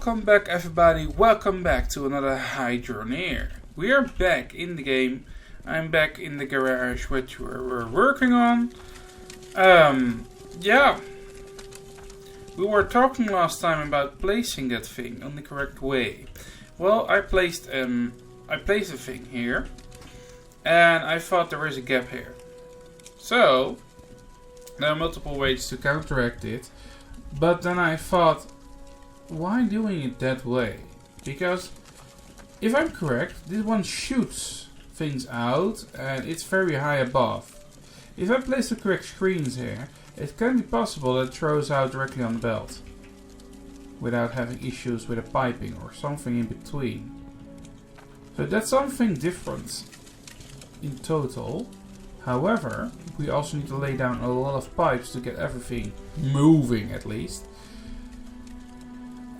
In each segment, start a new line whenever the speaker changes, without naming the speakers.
Welcome back everybody, welcome back to another Hydroneer. We are back in the game. I'm back in the garage which we're working on. Yeah. We were talking last time about placing that thing on the correct way. Well, I placed a thing here. And I thought there was a gap here. So, there are multiple ways to counteract it. But then I thought, why doing it that way? Because, if I'm correct, this one shoots things out and it's very high above. If I place the correct screens here, it can be possible that it throws out directly on the belt. Without having issues with a piping or something in between. So that's something different in total. However, we also need to lay down a lot of pipes to get everything moving at least.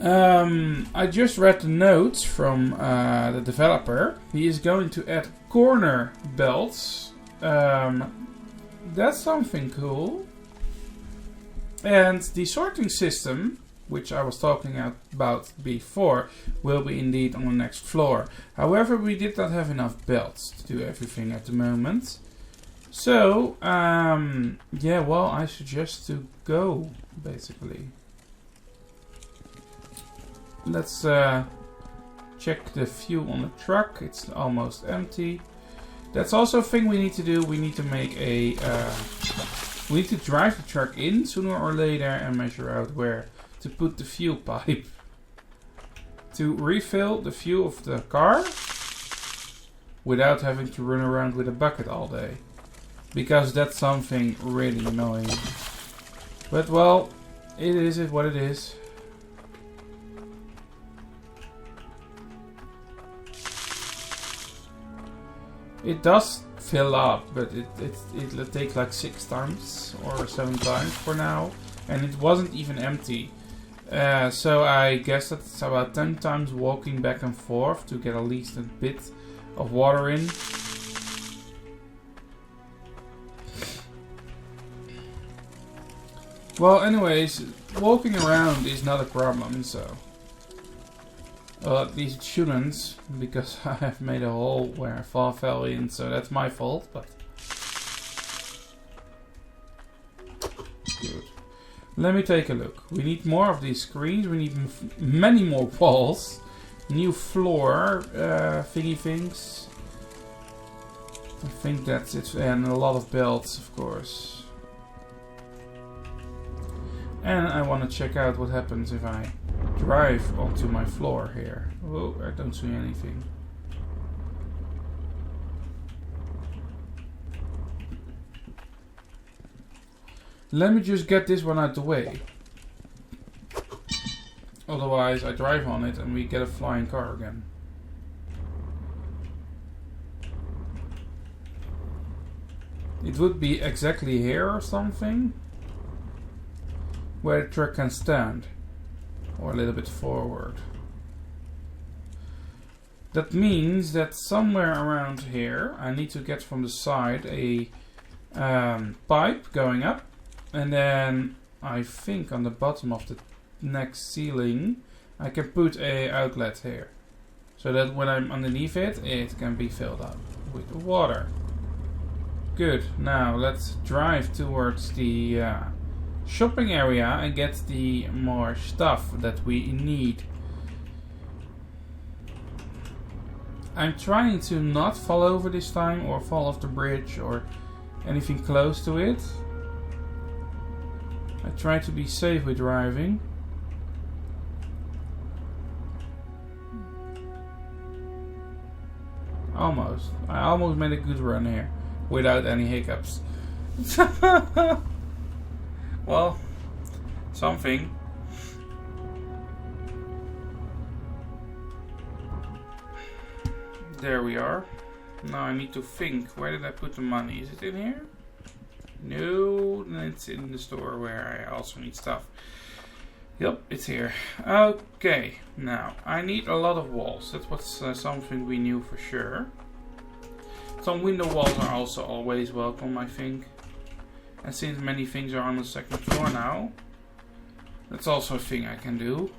I just read the notes from the developer. He is going to add corner belts. That's something cool. And the sorting system, which I was talking about before, will be indeed on the next floor. However, we did not have enough belts to do everything at the moment. So, yeah, well, I suggest to go, basically. Let's check the fuel on the truck. It's almost empty. That's also a thing we need to do. We need to make a... we need to drive the truck in sooner or later and measure out where to put the fuel pipe. To refill the fuel of the car without having to run around with a bucket all day. Because that's something really annoying. But well, it is what it is. It does fill up, but it'll take like 6 times or 7 times for now. And it wasn't even empty. So I guess that's about 10 times walking back and forth to get at least a bit of water in. Well, anyways, walking around is not a problem, so... Well, at least it shouldn't, because I have made a hole where I fell in, so that's my fault, but... Good. Let me take a look. We need more of these screens, we need many more walls. New floor, thingy things. I think that's it, and a lot of belts, of course. And I want to check out what happens if I drive onto my floor here. Oh, I don't see anything. Let me just get this one out the way. Otherwise I drive on it and we get a flying car again. It would be exactly here or something. Where the truck can stand. Or a little bit forward. That means that somewhere around here I need to get from the side a pipe going up. And then I think on the bottom of the next ceiling I can put a outlet here. So that when I'm underneath it, it can be filled up with water. Good. Now let's drive towards the shopping area and get the more stuff that we need. I'm trying to not fall over this time or fall off the bridge or anything close to it. I try to be safe with driving. Almost. I almost made a good run here without any hiccups. Well, something. There we are. Now I need to think. Where did I put the money? Is it in here? No, it's in the store where I also need stuff. Yep, it's here. Okay, now I need a lot of walls. That's what's something we knew for sure. Some window walls are also always welcome, I think. And since many things are on the second floor now, that's also a thing I can do.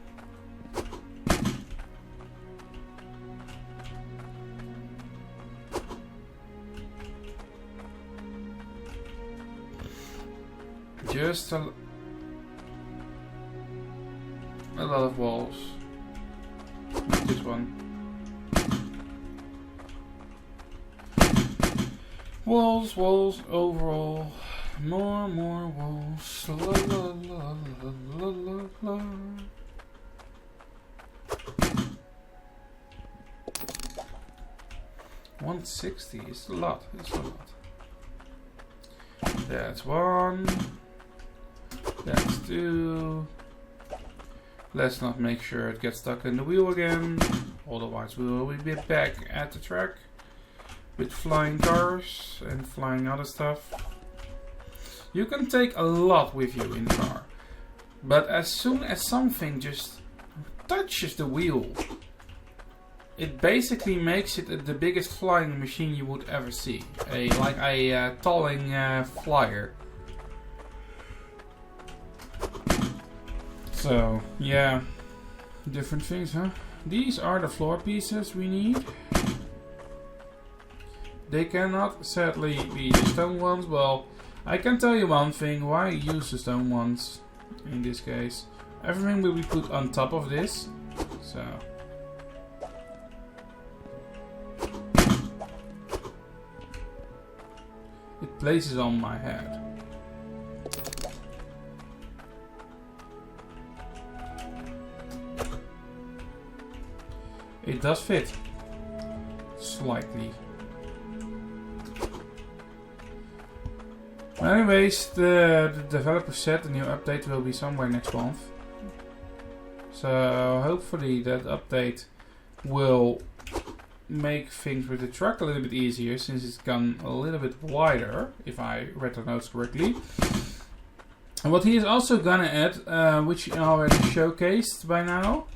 just a lot of walls. Not this one. Walls, walls, overall. More walls. La la la la la la. 160 is a lot. It's a lot. That's one. That's two. Let's not make sure it gets stuck in the wheel again. Otherwise we will be back at the track with flying cars and flying other stuff. You can take a lot with you in the car. But as soon as something just touches the wheel, it basically makes it the biggest flying machine you would ever see. Like a towing flyer. So, yeah. Different things, huh? These are the floor pieces we need. They cannot, sadly, be the stone ones. Well, I can tell you one thing. Why use the stone ones in this case? Everything will be put on top of this. So... it places on my head. It does fit. Slightly. Anyways, the developer said the new update will be somewhere next month. So hopefully that update will make things with the truck a little bit easier, since it's gone a little bit wider, if I read the notes correctly. And what he is also gonna add, which he already showcased by now,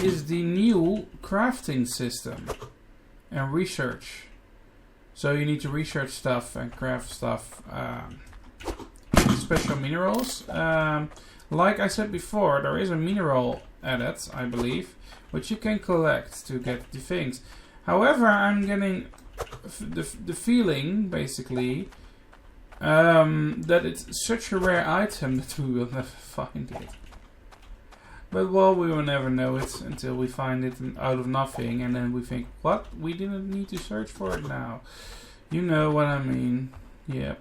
is the new crafting system and research. So you need to research stuff and craft stuff, special minerals. Like I said before, there is a mineral added, I believe, which you can collect to get the things. However, I'm getting the feeling, basically, that it's such a rare item that we will never find it. But well, we will never know it until we find it out of nothing, and then we think, what? We didn't need to search for it now. You know what I mean. Yep.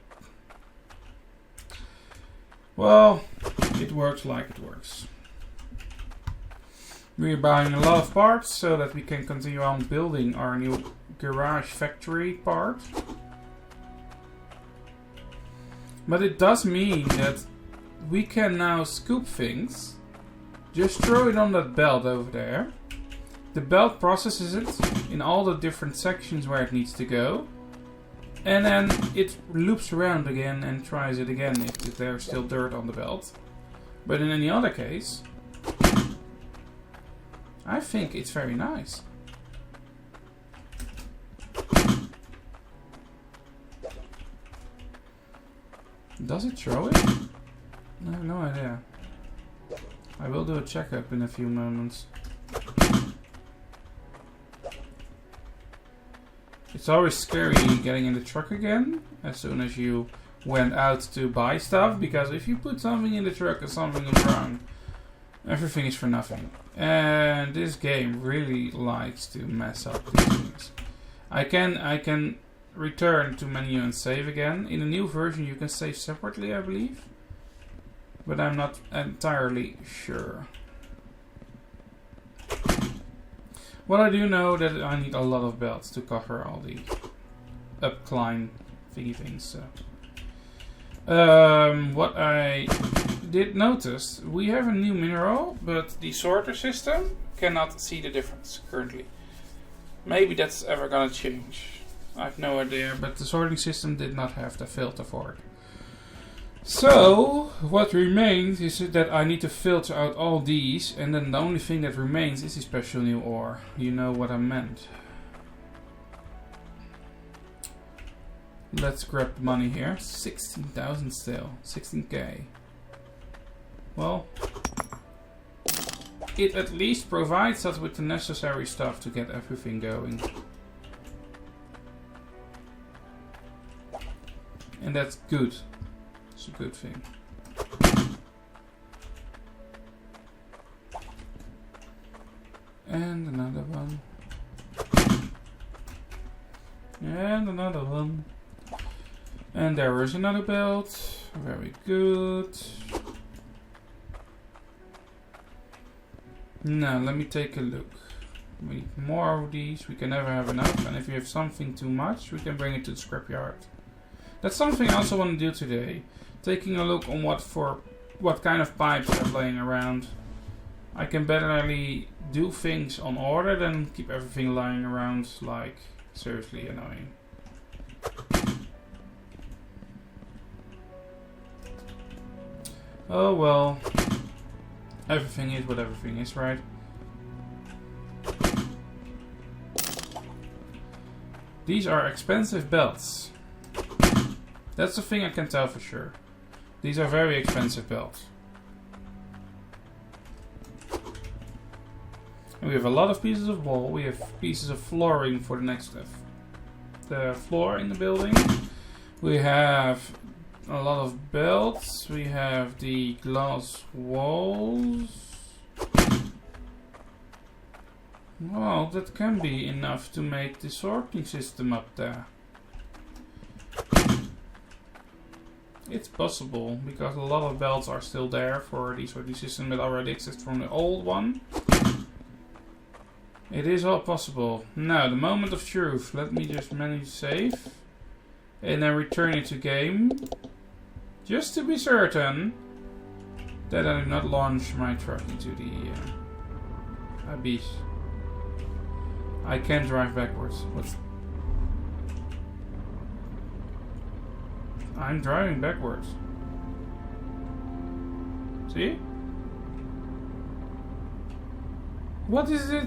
Well, it works like it works. We're buying a lot of parts so that we can continue on building our new garage factory part. But it does mean that we can now scoop things. Just throw it on that belt over there. The belt processes it in all the different sections where it needs to go. And then it loops around again and tries it again if there's still dirt on the belt. But in any other case, I think it's very nice. Does it throw it? I have no idea. I will do a checkup in a few moments. It's always scary getting in the truck again as soon as you went out to buy stuff, because if you put something in the truck and something is wrong, everything is for nothing. And this game really likes to mess up these things. I can return to menu and save again. In the new version you can save separately, I believe. But I'm not entirely sure. Well, I do know that I need a lot of belts to cover all the up-climb thingy things. So. What I did notice, we have a new mineral, but the sorter system cannot see the difference currently. Maybe that's ever gonna change. I have no idea, but the sorting system did not have the filter for it. So, what remains is that I need to filter out all these, and then the only thing that remains is the special new ore. You know what I meant. Let's grab the money here. 16,000 still. 16k. Well, it at least provides us with the necessary stuff to get everything going. And that's good. It's a good thing. And another one. And another one. And there is another belt. Very good. Now, let me take a look. We need more of these. We can never have enough. And if we have something too much, we can bring it to the scrapyard. That's something I also want to do today. Taking a look on what kind of pipes are laying around. I can better do things on order than keep everything lying around like seriously annoying. Oh well. Everything is what everything is, right? These are expensive belts. That's the thing I can tell for sure. These are very expensive belts. And we have a lot of pieces of wall. We have pieces of flooring for the next stuff. The floor in the building. We have a lot of belts. We have the glass walls. Well, that can be enough to make the sorting system up there. It's possible, because a lot of belts are still there for the sorting system that already exists from the old one. It is all possible. Now, the moment of truth. Let me just manage save. And then return it to game. Just to be certain that I do not launch my truck into the abyss. I can drive backwards. I'm driving backwards. See? What is it?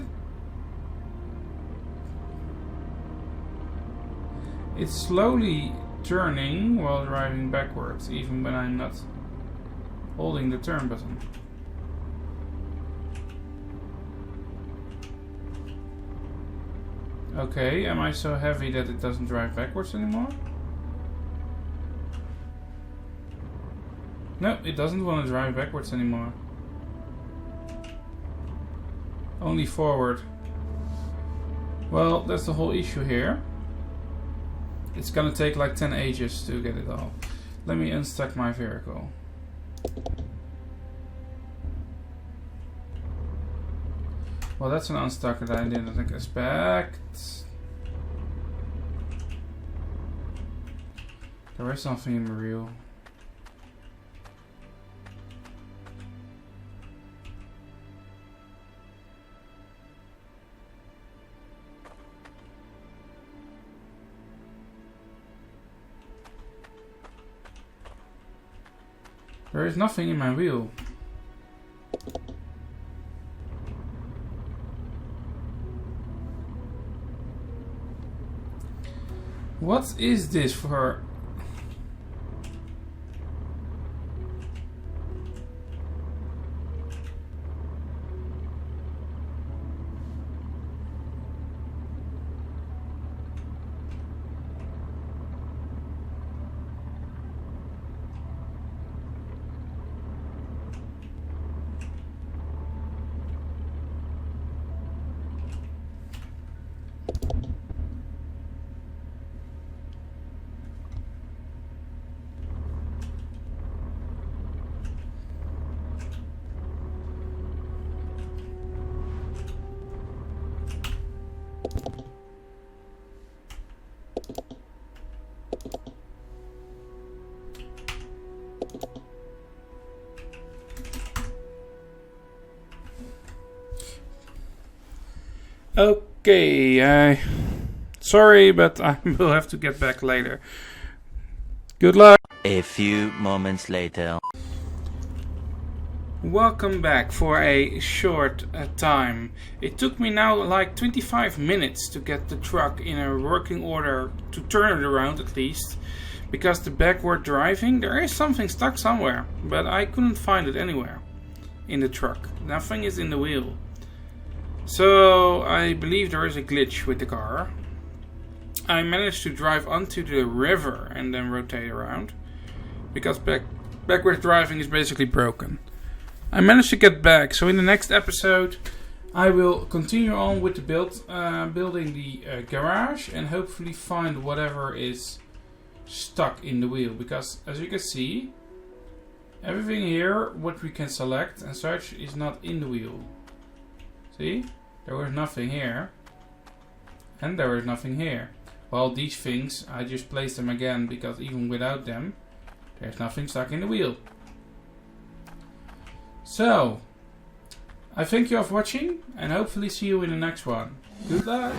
It's slowly turning while driving backwards, even when I'm not holding the turn button. Okay, am I so heavy that it doesn't drive backwards anymore? No, it doesn't want to drive backwards anymore. Only forward. Well, that's the whole issue here. It's gonna take like 10 ages to get it all. Let me unstuck my vehicle. Well, that's an unstuck that I didn't expect. There is something in the reel. There is nothing in my wheel. What is this for? Okay, sorry, but I will have to get back later. Good luck.
A few moments later.
Welcome back for a short time. It took me now like 25 minutes to get the truck in a working order, to turn it around at least. Because the backward driving, there is something stuck somewhere, but I couldn't find it anywhere in the truck. Nothing is in the wheel. So I believe there is a glitch with the car. I managed to drive onto the river and then rotate around. because backward driving is basically broken. I managed to get back, so in the next episode I will continue on with the building the garage and hopefully find whatever is stuck in the wheel, because as you can see, everything here what we can select and such is not in the wheel. See, there was nothing here and there was nothing here. Well, these things I just placed them again because even without them there's nothing stuck in the wheel. So I thank you for watching and hopefully see you in the next one. Goodbye.